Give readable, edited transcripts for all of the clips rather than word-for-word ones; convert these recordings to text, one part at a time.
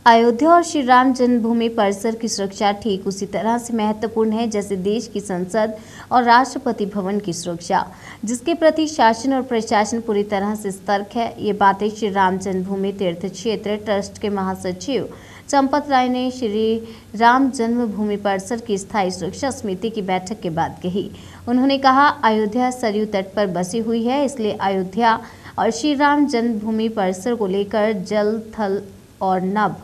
अयोध्या और श्री राम जन्मभूमि परिसर की सुरक्षा ठीक उसी तरह से महत्वपूर्ण है जैसे देश की संसद और राष्ट्रपति भवन की सुरक्षा, जिसके प्रति शासन और प्रशासन पूरी तरह से सतर्क है। ये बातें श्री राम जन्मभूमि तीर्थ क्षेत्र ट्रस्ट के महासचिव चंपत राय ने श्री राम जन्मभूमि परिसर की स्थायी सुरक्षा समिति की बैठक के बाद कही। उन्होंने कहा, अयोध्या सरयू तट पर बसी हुई है, इसलिए अयोध्या और श्री राम जन्मभूमि परिसर को लेकर जल, थल और नभ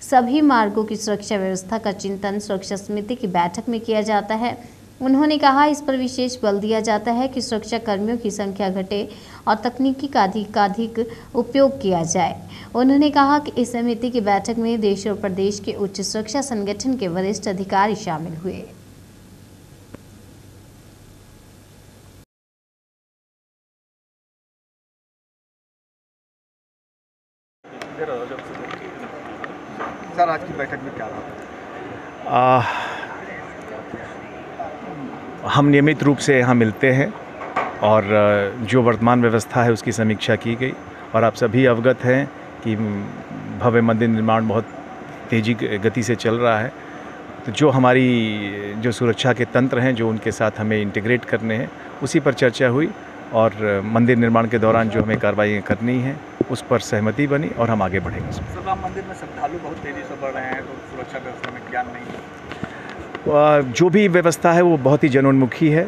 सभी मार्गों की सुरक्षा व्यवस्था का चिंतन सुरक्षा समिति की बैठक में किया जाता है। उन्होंने कहा, इस पर विशेष बल दिया जाता है कि सुरक्षा कर्मियों की संख्या घटे और तकनीकी का अधिक उपयोग किया जाए। उन्होंने कहा कि इस समिति की बैठक में देश और प्रदेश के उच्च सुरक्षा संगठन के वरिष्ठ अधिकारी शामिल हुए। सर, आज की बैठक में क्या रहा? हम नियमित रूप से यहाँ मिलते हैं और जो वर्तमान व्यवस्था है उसकी समीक्षा की गई और आप सभी अवगत हैं कि भव्य मंदिर निर्माण बहुत तेज़ी गति से चल रहा है। तो जो हमारी सुरक्षा के तंत्र हैं, जो उनके साथ हमें इंटीग्रेट करने हैं, उसी पर चर्चा हुई और मंदिर निर्माण के दौरान जो हमें कार्रवाई करनी है उस पर सहमति बनी और हम आगे बढ़ेंगे। सर, राम मंदिर में श्रद्धालु बहुत तेज़ी से बढ़ रहे हैं, तो सुरक्षा व्यवस्था में क्या नहीं? जो भी व्यवस्था है वो बहुत ही जनोन्मुखी है,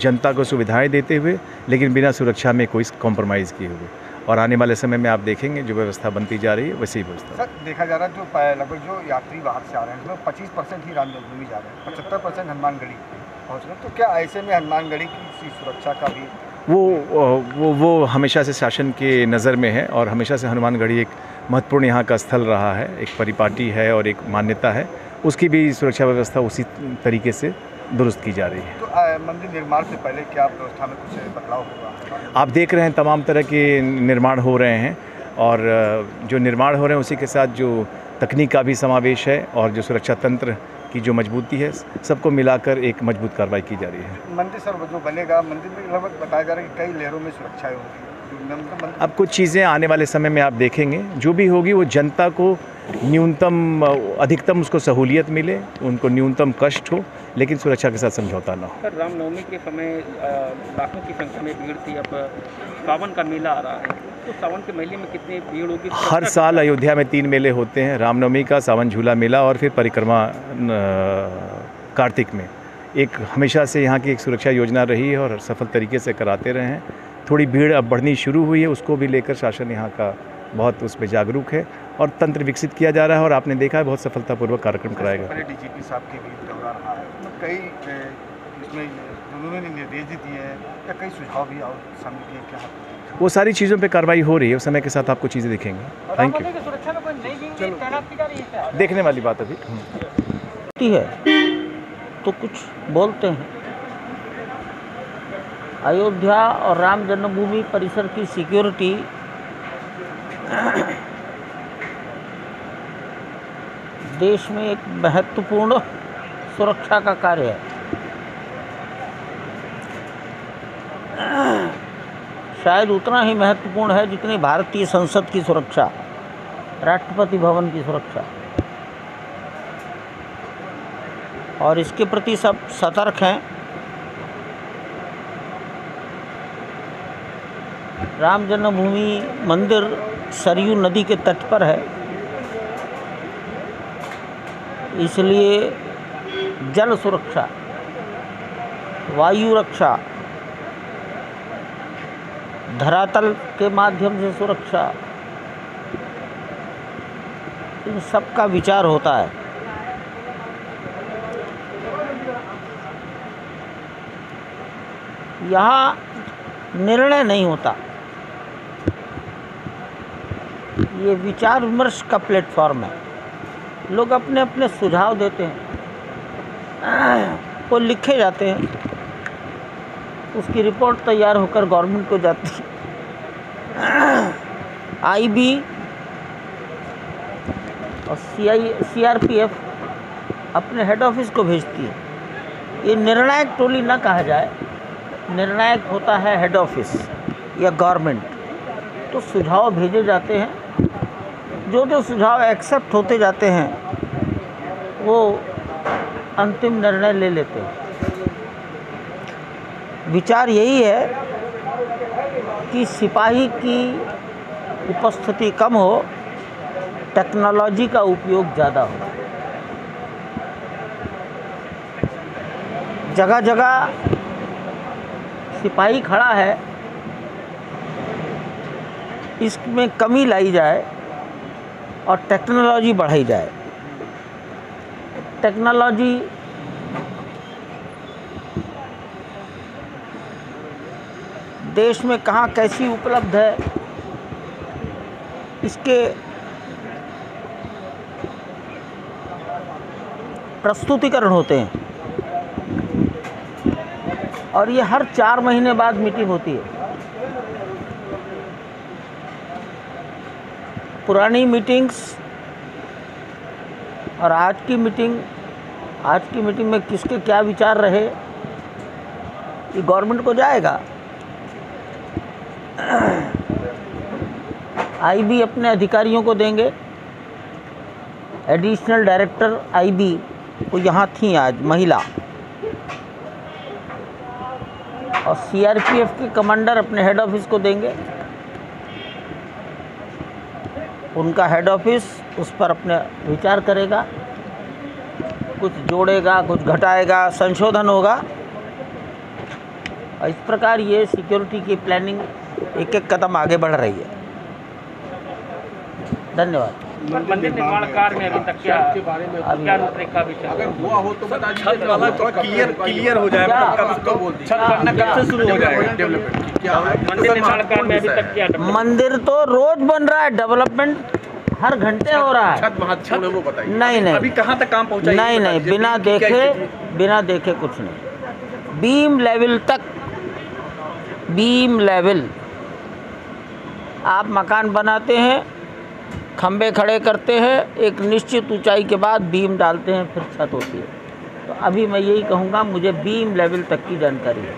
जनता को सुविधाएं देते हुए, लेकिन बिना सुरक्षा में कोई कॉम्प्रोमाइज़ किए हुए। और आने वाले समय में आप देखेंगे जो व्यवस्था बनती जा रही है वैसी ही व्यवस्था। सर, देखा जा रहा है जो लगभग जो यात्री बाहर से आ रहे हैं उसमें 25% ही राम जन्मभूमि जा रहे हैं, 75% हनुमानगढ़ी पहुँच रहे हैं। तो क्या ऐसे में हनुमानगढ़ी की सुरक्षा का भी वो हमेशा से शासन के नज़र में है और हमेशा से हनुमानगढ़ी एक महत्वपूर्ण यहाँ का स्थल रहा है, एक परिपाटी है और एक मान्यता है। उसकी भी सुरक्षा व्यवस्था उसी तरीके से दुरुस्त की जा रही है। तो मंदिर निर्माण से पहले क्या व्यवस्था में कुछ बदलाव होगा? आप देख रहे हैं तमाम तरह के निर्माण हो रहे हैं और जो निर्माण हो रहे हैं उसी के साथ जो तकनीक का भी समावेश है और जो सुरक्षा तंत्र की जो मजबूती है, सबको मिलाकर एक मजबूत कार्रवाई की जा रही है। मंदिर सर जो बनेगा, मंदिर में लगभग बताया जा रहा है कि कई लेयरों में सुरक्षाएं होगी। अब कुछ चीज़ें आने वाले समय में आप देखेंगे, जो भी होगी वो जनता को न्यूनतम अधिकतम उसको सहूलियत मिले, उनको न्यूनतम कष्ट हो, लेकिन सुरक्षा के साथ समझौता ना हो। सर, रामनवमी के समय लाखों की संख्या में भीड़ थी, अब सावन का मेला आ रहा है, तो सावन के मेले में कितनी भीड़ होगी? हर साल अयोध्या में 3 मेले होते हैं, रामनवमी का, सावन झूला मेला और फिर परिक्रमा कार्तिक में। एक हमेशा से यहाँ की एक सुरक्षा योजना रही है और सफल तरीके से कराते रहे हैं। थोड़ी भीड़ अब बढ़नी शुरू हुई है, उसको भी लेकर शासन यहाँ का बहुत उस पर जागरूक है और तंत्र विकसित किया जा रहा है और आपने देखा है बहुत सफलतापूर्वक कार्यक्रम कराएगा। डीजीपी साहब के भी दौरा रहा है, तो कई इसमें उन्होंने निर्देश दिए हैं या कई सुझाव भी और शामिल किए, क्या वो सारी चीज़ों पे कार्रवाई हो रही है, उस समय के साथ आपको चीज़ें दिखेंगी। Thank you. देखने वाली बात अभी है तो कुछ बोलते हैं। अयोध्या और राम जन्मभूमि परिसर की सिक्योरिटी देश में एक महत्वपूर्ण सुरक्षा का कार्य है। शायद उतना ही महत्वपूर्ण है जितनी भारतीय संसद की सुरक्षा, राष्ट्रपति भवन की सुरक्षा, और इसके प्रति सब सतर्क हैं। राम जन्मभूमि मंदिर सरयू नदी के तट पर है, इसलिए जल सुरक्षा, वायु रक्षा, धरातल के माध्यम से सुरक्षा, इन सब का विचार होता है। यहाँ निर्णय नहीं होता, ये विचार विमर्श का प्लेटफॉर्म है। लोग अपने अपने सुझाव देते हैं, वो लिखे जाते हैं, उसकी रिपोर्ट तैयार होकर गवर्नमेंट को जाती है। आईबी और सीआरपीएफ अपने हेड ऑफिस को भेजती है। ये निर्णायक टोली ना कहा जाए, निर्णायक होता है हेड ऑफिस या गवर्नमेंट। तो सुझाव भेजे जाते हैं, जो सुझाव एक्सेप्ट होते जाते हैं वो अंतिम निर्णय ले लेते हैं। विचार यही है कि सिपाही की उपस्थिति कम हो, टेक्नोलॉजी का उपयोग ज़्यादा हो। जगह जगह सिपाही खड़ा है, इसमें कमी लाई जाए और टेक्नोलॉजी बढ़ाई जाए। टेक्नोलॉजी देश में कहाँ कैसी उपलब्ध है, इसके प्रस्तुतिकरण होते हैं और ये हर 4 महीने बाद मीटिंग होती है। पुरानी मीटिंग्स और आज की मीटिंग में किसके क्या विचार रहे ये गवर्नमेंट को जाएगा। आईबी अपने अधिकारियों को देंगे। एडिशनल डायरेक्टर आईबी वो यहाँ थी आज, महिला, और सीआरपीएफ के कमांडर अपने हेड ऑफिस को देंगे। उनका हेड ऑफिस उस पर अपने विचार करेगा, कुछ जोड़ेगा, कुछ घटाएगा, संशोधन होगा। और इस प्रकार ये सिक्योरिटी की प्लानिंग एक एक कदम आगे बढ़ रही है। धन्यवाद। मंदिर निर्माण कार्य में अभी तक क्या रूपरेखा विचार अगर हुआ हो तो बता दीजिए, छत वाला तो क्लियर हो जाए, छत बनना कब से शुरू हो जाएगा डेवलपमेंट? क्या मंदिर निर्माण कार्य में अभी तक क्या? मंदिर तो रोज बन रहा है, डेवलपमेंट हर घंटे हो रहा है। छत महत्वपूर्ण है वो बताइए। नहीं अभी कहाँ तक काम पहुँचा? नहीं, बिना देखे कुछ नहीं। बीम लेवल तक, बीम लेवल आप मकान बनाते हैं, खंबे खड़े करते हैं, एक निश्चित ऊंचाई के बाद बीम डालते हैं, फिर छत होती है। तो अभी मैं यही कहूँगा, मुझे बीम लेवल तक की जानकारी है।